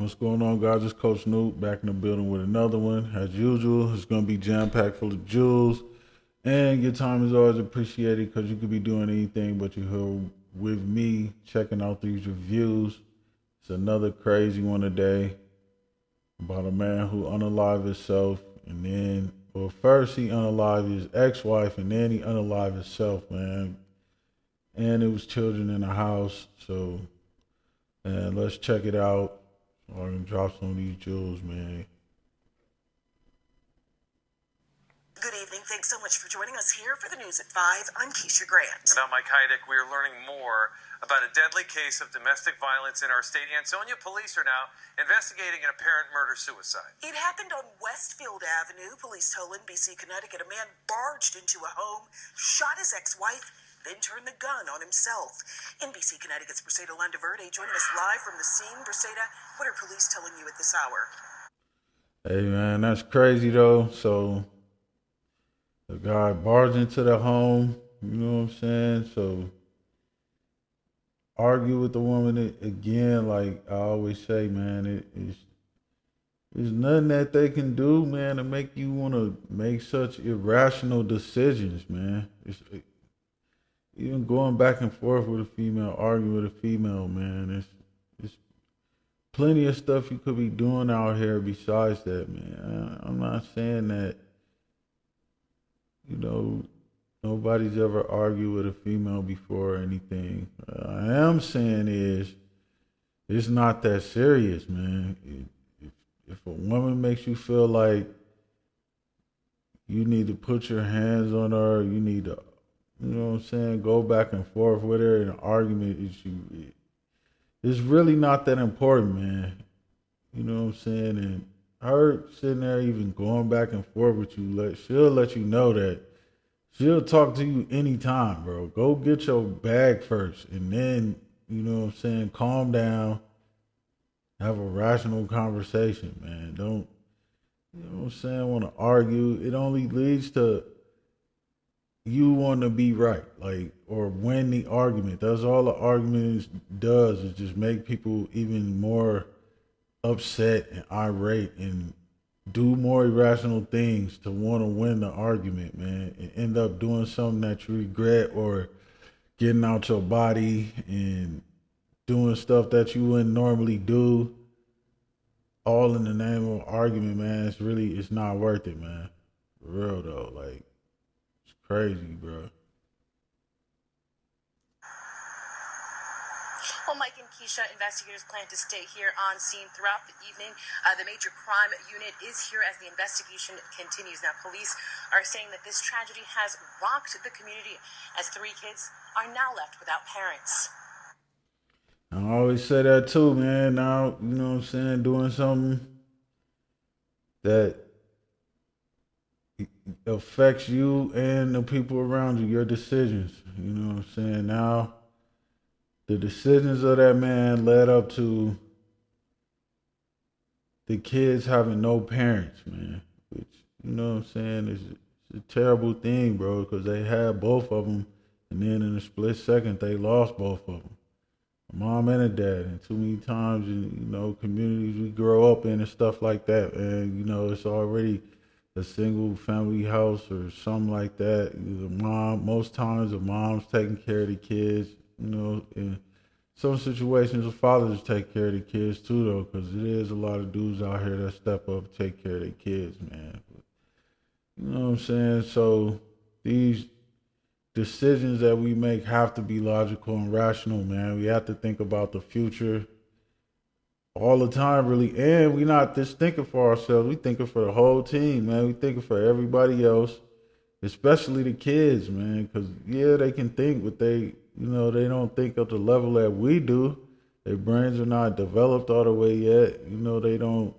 What's going on, guys? It's Coach Newt back in the building with another one. As usual, it's going to be jam packed full of jewels. And your time is always appreciated because you could be doing anything, but you're here with me checking out these reviews. It's another crazy one today about a man who unalived himself. And then, well, first he unalived his ex wife and then he unalived himself, man. And it was children in the house. So, and let's check it out. So I can drop some of these jewels, man. Good evening. Thanks so much for joining us here for the news at 5. I'm Keisha Grant. And I'm Mike Heidick. We are learning more about a deadly case of domestic violence in our state. Ansonia police are now investigating an apparent murder-suicide. It happened on Westfield Avenue. Police told NBC Connecticut a man barged into a home, shot his ex-wife, then turned the gun on himself. NBC Connecticut's Braceda Landaverde joining us live from the scene. Braceda, what are police telling you at this hour? Hey, man, that's crazy, though. So the guy barged into the home, you know what I'm saying? So argue with the woman again, like I always say, man, there's nothing that they can do, man, to make you want to make such irrational decisions, man. Even going back and forth with a female, arguing with a female, man, it's plenty of stuff you could be doing out here besides that, man. I'm not saying that, you know, nobody's ever argued with a female before or anything. I am saying is it's not that serious, man. If a woman makes you feel like you need to put your hands on her, you need to, you know what I'm saying, go back and forth with her in an argument issue, it's really not that important, man. You know what I'm saying? And her sitting there even going back and forth with you, she'll let you know that she'll talk to you anytime, bro. Go get your bag first and then, you know what I'm saying, calm down, have a rational conversation, man. Don't, you know what I'm saying, want to argue. It only leads to you want to be right, like, or win the argument. That's all the argument does, is just make people even more upset and irate and do more irrational things to want to win the argument, man, and end up doing something that you regret, or getting out your body and doing stuff that you wouldn't normally do, all in the name of argument, man. It's not worth it, man. For real though, like, it's crazy, bro. Well, Mike and Keisha, investigators plan to stay here on scene throughout the evening. The major crime unit is here as the investigation continues. Now, police are saying that this tragedy has rocked the community as 3 kids are now left without parents. I always say that too, man. Now, you know what I'm saying, doing something that affects you and the people around you, your decisions. You know what I'm saying? Now, the decisions of that man led up to the kids having no parents, man. Which, you know what I'm saying, is it's a terrible thing, bro, because they had both of them, and then in a split second, they lost both of them. A mom and a dad. And too many times, in, you know, communities we grow up in and stuff like that, and, you know, it's already a single family house or something like that. The mom, most times the mom's taking care of the kids, you know, and some situations the fathers take care of the kids too, though, because it is a lot of dudes out here that step up and take care of their kids, man. You know what I'm saying? So these decisions that we make have to be logical and rational, man. We have to think about the future all the time, really. And we not just thinking for ourselves. We thinking for the whole team, man. We thinking for everybody else, especially the kids, man. Because, yeah, they can think, but they don't think at the level that we do. Their brains are not developed all the way yet. You know, they don't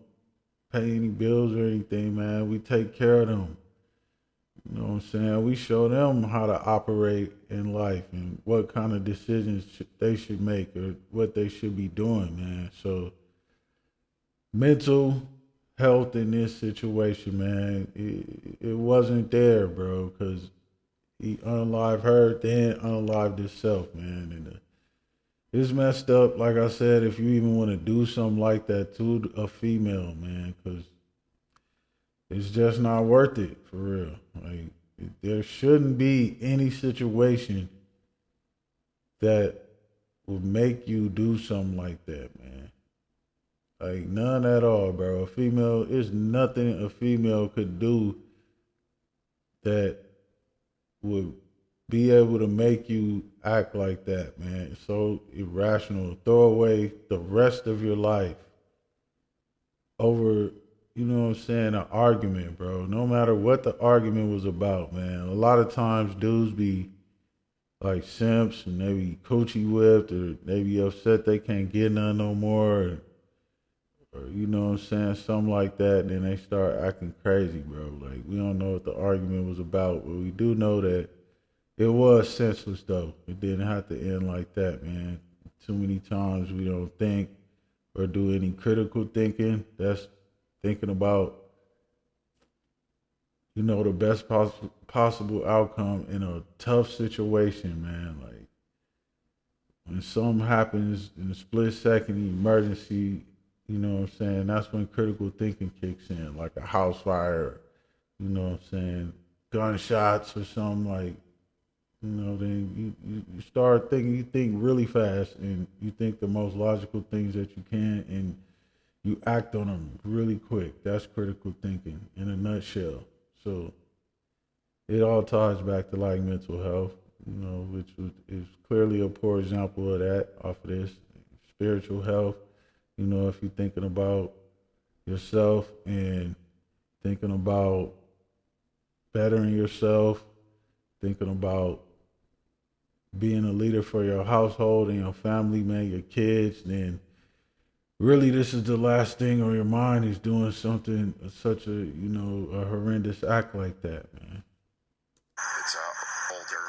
pay any bills or anything, man. We take care of them. You know what I'm saying? We show them how to operate in life and what kind of decisions they should make or what they should be doing, man. So mental health in this situation, man, it wasn't there, bro, because he unalived her, then unalived himself, man. And it's messed up. Like I said, if you even want to do something like that to a female, man, because it's just not worth it for real. Like there shouldn't be any situation that would make you do something like that, man. Like none at all, bro. A female, it's nothing a female could do that would be able to make you act like that, man. It's so irrational. Throw away the rest of your life over, you know what I'm saying, an argument, bro. No matter what the argument was about, man. A lot of times dudes be like simps and they be coochie whipped or they be upset they can't get none no more or you know what I'm saying, something like that, and then they start acting crazy, bro. Like we don't know what the argument was about, but we do know that it was senseless though. It didn't have to end like that, man. Too many times we don't think or do any critical thinking. That's thinking about, you know, the best possible outcome in a tough situation, man. Like when something happens in a split second emergency, you know what I'm saying, that's when critical thinking kicks in, like a house fire, you know what I'm saying, gunshots or something like, you know, then you start thinking, you think really fast and you think the most logical things that you can and you act on them really quick. That's critical thinking in a nutshell. So it all ties back to like mental health, you know, which is clearly a poor example of that off of this. Spiritual health, you know, if you're thinking about yourself and thinking about bettering yourself, thinking about being a leader for your household and your family, man, your kids, then really this is the last thing on your mind is doing something, such a, you know, a horrendous act like that, man. It's a older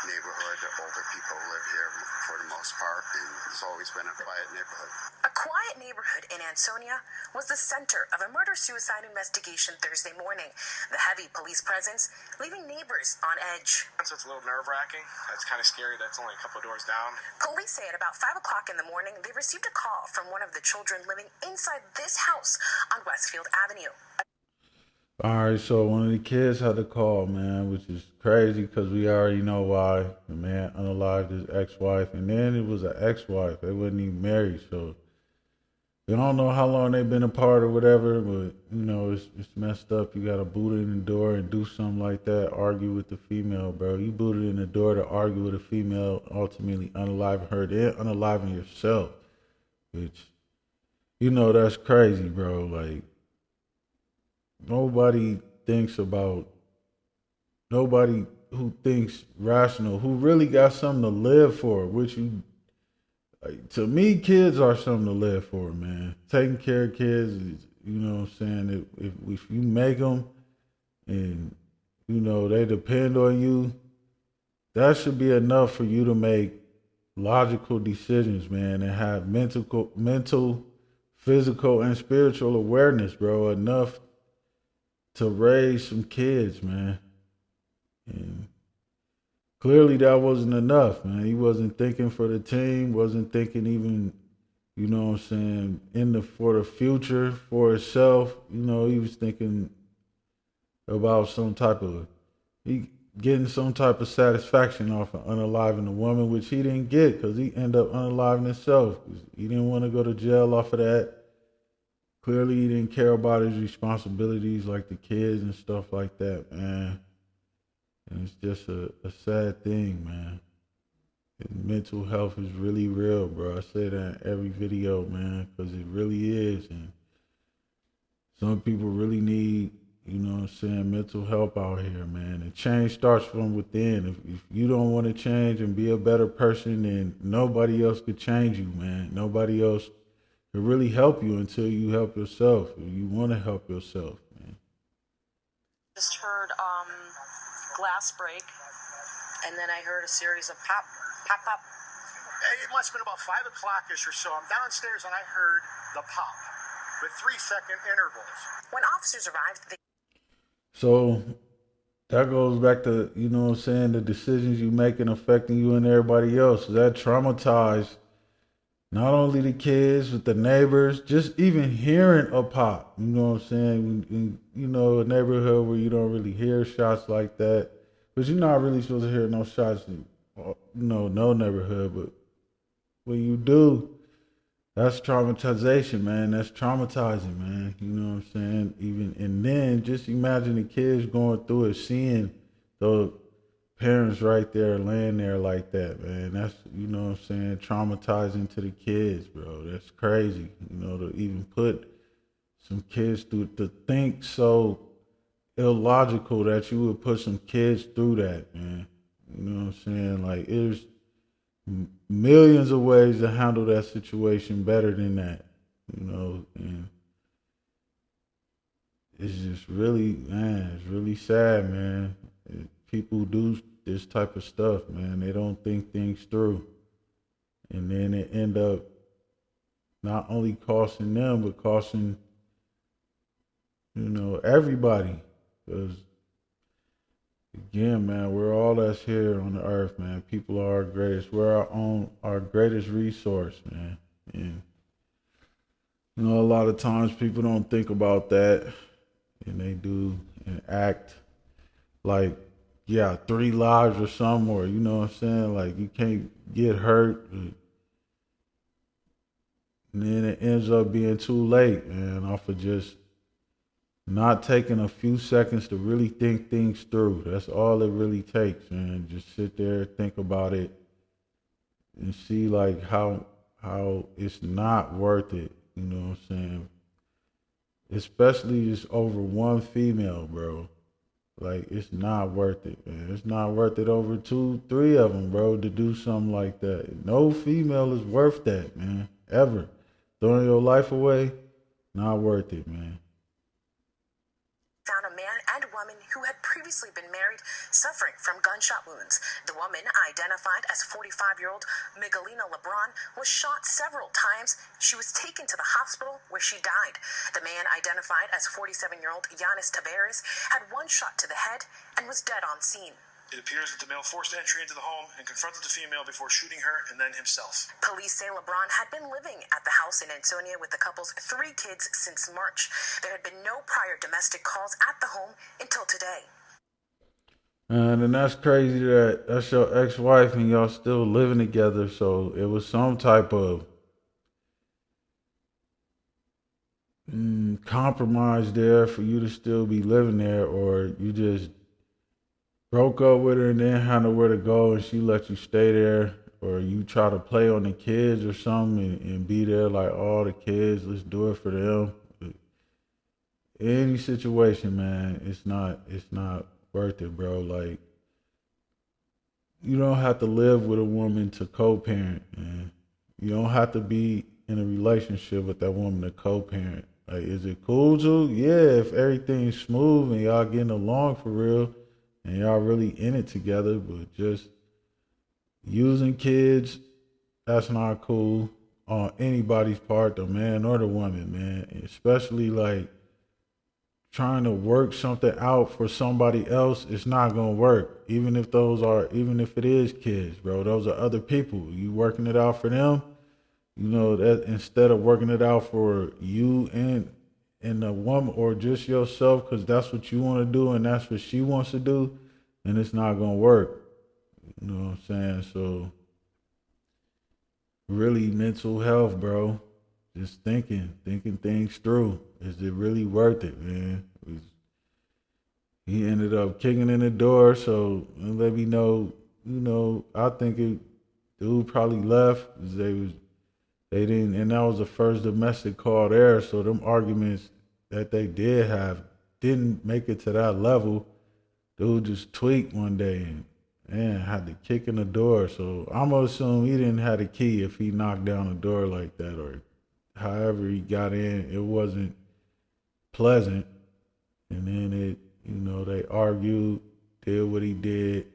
neighborhood. Older people live here for the most part, and it's always been a quiet neighborhood. A quiet neighborhood in Ansonia was the center of a murder-suicide investigation Thursday morning. The heavy police presence leaving neighbors on edge. So it's a little nerve-wracking. It's kind of scary. That's only a couple of doors down. Police say at about 5 o'clock in the morning, they received a call from one of the children living inside this house on Westfield Avenue. All right, so one of the kids had a call, man, which is crazy because we already know why. The man unalived his ex-wife, and then it was an ex-wife. They wasn't even married, so we don't know how long they've been apart or whatever, but, you know, it's messed up. You got to boot in the door and do something like that, argue with the female, bro. You booted in the door to argue with a female, ultimately unaliving her, then unaliving yourself, which, you know, that's crazy, bro. Like, nobody who thinks rational, who really got something to live for, which you, like, to me, kids are something to live for, man. Taking care of kids, you know what I'm saying? If you make them and, you know, they depend on you, that should be enough for you to make logical decisions, man, and have mental, physical, and spiritual awareness, bro. Enough to raise some kids, man. And clearly that wasn't enough, man. He wasn't thinking for the team, wasn't thinking even, you know what I'm saying, for the future, for himself. You know, he was thinking about getting some type of satisfaction off of unaliving a woman, which he didn't get because he ended up unaliving himself. He didn't want to go to jail off of that. Clearly, he didn't care about his responsibilities like the kids and stuff like that, man. And it's just a sad thing, man. And mental health is really real, bro. I say that in every video, man, because it really is. And some people really need, you know what I'm saying, mental help out here, man. And change starts from within. If you don't want to change and be a better person, then nobody else could change you, man. Nobody else can really help you until you help yourself. If you want to help yourself, man. Just heard glass break, and then I heard a series of pop, pop, pop. It must have been about 5 o'clock-ish or so. I'm downstairs and I heard the pop with 3-second intervals. When officers arrived, they... So that goes back to, you know what I'm saying, the decisions you making affecting you and everybody else. That traumatized not only the kids, but the neighbors, just even hearing a pop, you know what I'm saying? You know, a neighborhood where you don't really hear shots like that, because you're not really supposed to hear no shots in, no neighborhood, but when you do, that's traumatization, man. That's traumatizing, man. You know what I'm saying? Even, and then just imagine the kids going through it, seeing the parents right there laying there like that, man. That's, you know what I'm saying, traumatizing to the kids, bro. That's crazy. You know, to even put some kids through, to think so illogical that you would put some kids through that, man. You know what I'm saying? Like, there's millions of ways to handle that situation better than that, you know. And it's just really, man, it's really sad, man. People do this type of stuff, man. They don't think things through, and then it end up not only costing them, but costing, you know, everybody. Because again, man, we're all that's here on the earth, man. People are our greatest. We're our greatest resource, man. And you know, a lot of times people don't think about that, and they do and act like, yeah, 3 lives or something, or you know what I'm saying? Like, you can't get hurt, and then it ends up being too late, man, off of just not taking a few seconds to really think things through. That's all it really takes, man. Just sit there, think about it, and see like how it's not worth it. You know what I'm saying? Especially just over one female, bro. Like, it's not worth it, man. It's not worth it over 2, 3 of them, bro, to do something like that. No female is worth that, man. Ever. Throwing your life away, not worth it, man. Found a man and woman who had previously been married suffering from gunshot wounds. The woman, identified as 45-year-old Miguelina Lebron, was shot several times. She was taken to the hospital where she died. The man, identified as 47-year-old Yanis Taveras, had 1 shot to the head and was dead on scene. It appears that the male forced entry into the home and confronted the female before shooting her and then himself. Police say LeBron had been living at the house in Ansonia with the couple's 3 kids since March. There had been no prior domestic calls at the home until today. And that's crazy that that's your ex-wife and y'all still living together. So it was some type of compromise there for you to still be living there, or you just broke up with her and then had nowhere to go and she let you stay there, or you try to play on the kids or something and be there like, all the kids, let's do it for them. Any situation, man, it's not worth it, bro. Like, you don't have to live with a woman to co-parent, man. You don't have to be in a relationship with that woman to co-parent. Like, is it cool to? Yeah, if everything's smooth and y'all getting along for real and y'all really in it together, but just using kids, that's not cool on anybody's part, the man or the woman, man. And especially like trying to work something out for somebody else, it's not gonna work. Even if it is kids, bro, those are other people. You working it out for them, you know, that instead of working it out for you and the woman, or just yourself, because that's what you want to do and that's what she wants to do, and it's not gonna work. You know what I'm saying? So really, mental health, bro. Just thinking things through. Is it really worth it, man? He ended up kicking in the door, so let me know. You know, I think dude probably left because they didn't, and that was the first domestic call there. So them arguments that they did have didn't make it to that level. Dude just tweaked one day and had to kick in the door. So I'm gonna assume he didn't have the key if he knocked down the door like that, or however he got in. It wasn't pleasant. And then they argued, did what he did.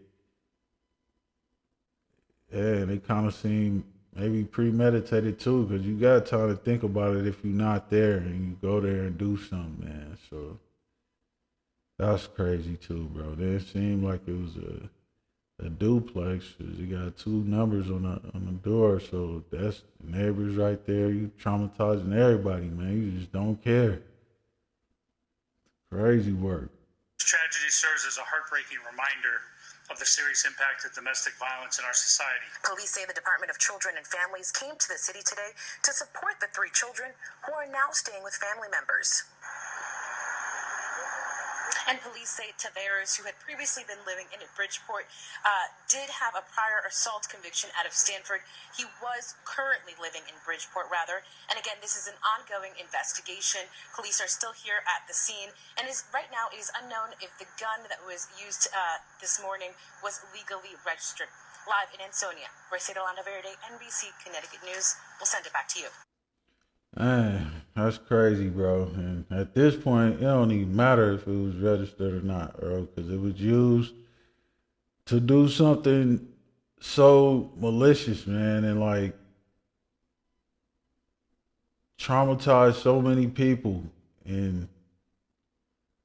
And it kind of seemed maybe premeditated too, because you got time to think about it if you're not there and you go there and do something, man. So that's crazy too, bro. It seemed like it was a duplex. 'Cause you got two numbers on the door, so that's neighbors right there. You traumatizing everybody, man. You just don't care. Crazy work. This tragedy serves as a heartbreaking reminder of the serious impact of domestic violence in our society. Police say the Department of Children and Families came to the city today to support the 3 children who are now staying with family members. And police say Taveras, who had previously been living in Bridgeport, did have a prior assault conviction out of Stanford. He was currently living in Bridgeport, rather. And again, this is an ongoing investigation. Police are still here at the scene. And right now, it is unknown if the gun that was used this morning was legally registered. Live in Ansonia, Mercedes Landaverde, NBC Connecticut News. We'll send it back to you. Man, that's crazy, bro. And at this point, it don't even matter if it was registered or not, bro, because it was used to do something so malicious, man, and like traumatize so many people and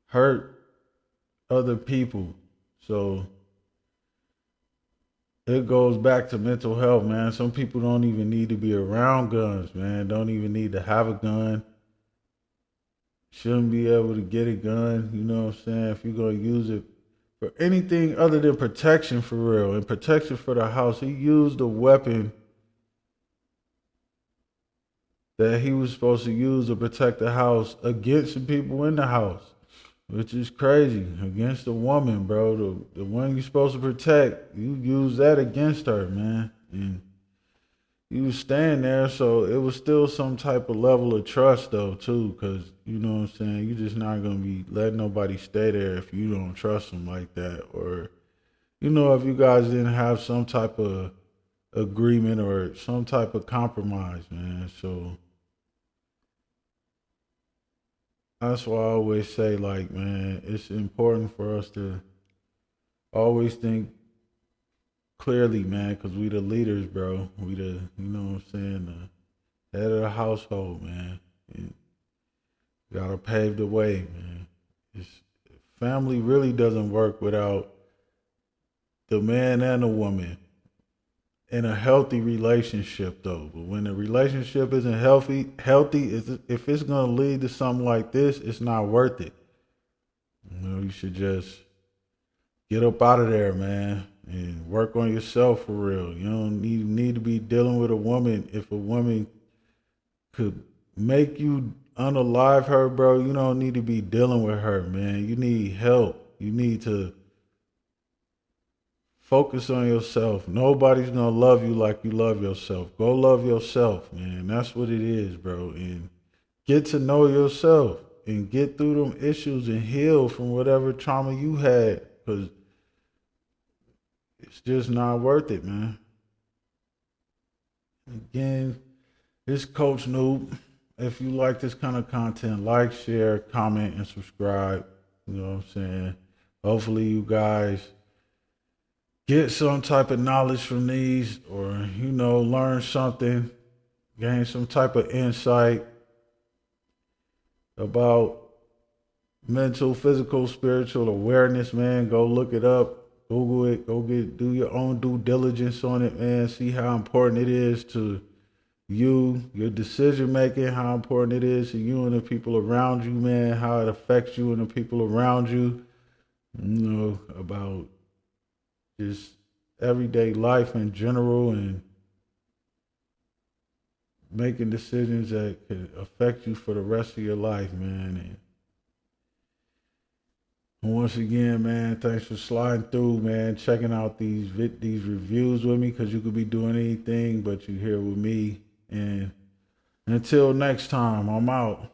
hurt other people. So it goes back to mental health, man. Some people don't even need to be around guns, man. Don't even need to have a gun. Shouldn't be able to get a gun, you know what I'm saying? If you're going to use it for anything other than protection for real, and protection for the house. He used a weapon that he was supposed to use to protect the house against the people in the house. Which is crazy. Against a woman, bro. The one you're supposed to protect, you use that against her, man. And you was staying there, so it was still some type of level of trust, though, too. Because, you know what I'm saying, you're just not going to be letting nobody stay there if you don't trust them like that. Or, you know, if you guys didn't have some type of agreement or some type of compromise, man. So that's why I always say, like, man, it's important for us to always think clearly, man, because we the leaders, bro. We the, you know what I'm saying, the head of the household, man. And gotta pave the way, man. Family really doesn't work without the man and the woman in a healthy relationship, though. But when the relationship isn't healthy, if it's gonna lead to something like this, it's not worth it. You know, you should just get up out of there, man, and work on yourself for real. You don't need to be dealing with a woman. If a woman could make you unalive her, bro, you don't need to be dealing with her, man. You need help. You need to focus on yourself. Nobody's gonna love you like you love yourself. Go love yourself, man. That's what it is, bro. And get to know yourself and get through them issues and heal from whatever trauma you had, because it's just not worth it, man. Again, it's Coach Noob. If you like this kind of content, like, share, comment, and subscribe. You know what I'm saying? Hopefully you guys get some type of knowledge from these, or, you know, learn something, gain some type of insight about mental, physical, spiritual awareness, man. Go look it up. Google it. Do your own due diligence on it, man. See how important it is to you, your decision making, how important it is to you and the people around you, man. How it affects you and the people around you. You know, about just everyday life in general, and making decisions that could affect you for the rest of your life, man. And once again, man, thanks for sliding through, man, checking out these reviews with me, because you could be doing anything, but you're here with me. And until next time, I'm out.